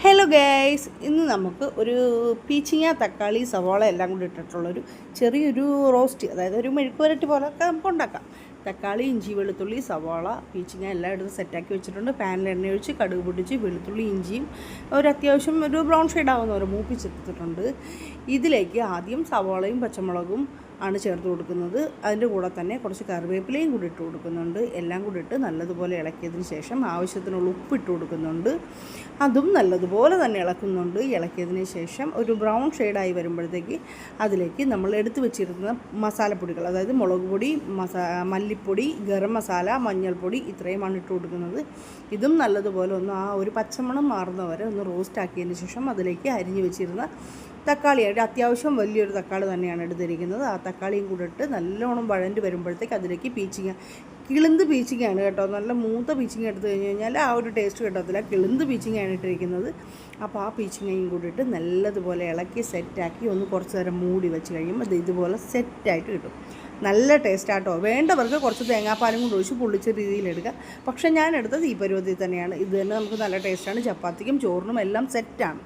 Hello guys, ഇന്ന് നമുക്ക് ഒരു പീച്ചിങ്ങ തക്കാളി സവാള എല്ലാം കൂടി ഇട്ടിട്ടുള്ളൊരു ചെറിയൊരു റോസ്റ്റ്, അതായത് ഒരു മെഴുക്ക് പുരട്ടി പോലൊക്കെ നമുക്ക് ഉണ്ടാക്കാം. തക്കാളി, ഇഞ്ചി, വെളുത്തുള്ളി, സവാള, പീച്ചിങ്ങ എല്ലാം എടുത്ത് സെറ്റാക്കി വെച്ചിട്ടുണ്ട്. പാനിൽ എണ്ണ ഒഴിച്ച് കടുക് പൊട്ടിച്ച് വെളുത്തുള്ളി ഇഞ്ചിയും ഒരു അത്യാവശ്യം ഒരു ബ്രൗൺ ഷെയ്ഡ് ആവുന്നവരെ മൂപ്പിച്ചെടുത്തിട്ടുണ്ട്. ഇതിലേക്ക് ആദ്യം സവാളയും പച്ചമുളകും ആണ് ചേർത്ത് കൊടുക്കുന്നത്. അതിൻ്റെ കൂടെ തന്നെ കുറച്ച് കറിവേപ്പിലയും കൂടി ഇട്ട് കൊടുക്കുന്നുണ്ട്. എല്ലാം കൂടി ഇട്ട് നല്ലതുപോലെ ഇളക്കിയതിന് ശേഷം ആവശ്യത്തിനുള്ള ഉപ്പ് ഇട്ട് കൊടുക്കുന്നുണ്ട്. അതും നല്ലതുപോലെ തന്നെ ഇളക്കുന്നുണ്ട്. ഇളക്കിയതിന് ശേഷം ഒരു ബ്രൗൺ ഷെയ്ഡായി വരുമ്പോഴത്തേക്ക് അതിലേക്ക് നമ്മൾ എടുത്തു വെച്ചിരുന്ന മസാലപ്പൊടികൾ, അതായത് മുളക് പൊടി, മല്ലിപ്പൊടി, ഗരം മസാല, മഞ്ഞൾപ്പൊടി ഇത്രയുമാണ് ഇട്ട് കൊടുക്കുന്നത്. ഇതും നല്ലതുപോലെ ഒന്ന് ആ ഒരു പച്ചമണം മാറുന്നവരെ ഒന്ന് റോസ്റ്റ് ആക്കിയതിന് ശേഷം അതിലേക്ക് അരിഞ്ഞു വെച്ചിരുന്ന തക്കാളിയായിട്ട് അത്യാവശ്യം വലിയൊരു തക്കാളി തന്നെയാണ് എടുത്തിരിക്കുന്നത്. ആ തക്കാളിയും കൂടെ ഇട്ട് നല്ലോണം വഴണ്ടി വരുമ്പോഴത്തേക്ക് അതിലേക്ക് പീച്ചിങ്ങ, കിളുന്ത് പീച്ചിങ്ങയാണ് കേട്ടോ. നല്ല മൂത്ത പീച്ചിങ്ങ എടുത്തു കഴിഞ്ഞ് കഴിഞ്ഞാൽ ആ ഒരു ടേസ്റ്റ് കിട്ടത്തില്ല. കിളുന്ത് പീച്ചിങ്ങയാണ് ഇട്ടിരിക്കുന്നത്. അപ്പോൾ ആ പീച്ചിങ്ങയും കൂടി ഇട്ട് നല്ലതുപോലെ ഇളക്കി സെറ്റാക്കി ഒന്ന് കുറച്ച് നേരം മൂടി വെച്ച് കഴിയുമ്പോൾ അത് ഇതുപോലെ സെറ്റായിട്ട് കിട്ടും. നല്ല ടേസ്റ്റാട്ടോ. വേണ്ടവർക്ക് കുറച്ച് തേങ്ങാപ്പാലും കൂടി ഒഴിച്ച് പൊള്ളിച്ച രീതിയിലെടുക്കുക. പക്ഷേ ഞാൻ എടുത്തത് ഈ പരുവത്തിൽ തന്നെയാണ്. ഇത് തന്നെ നമുക്ക് നല്ല ടേസ്റ്റാണ്. ചപ്പാത്തിക്കും ചോറിനും എല്ലാം സെറ്റാണ്.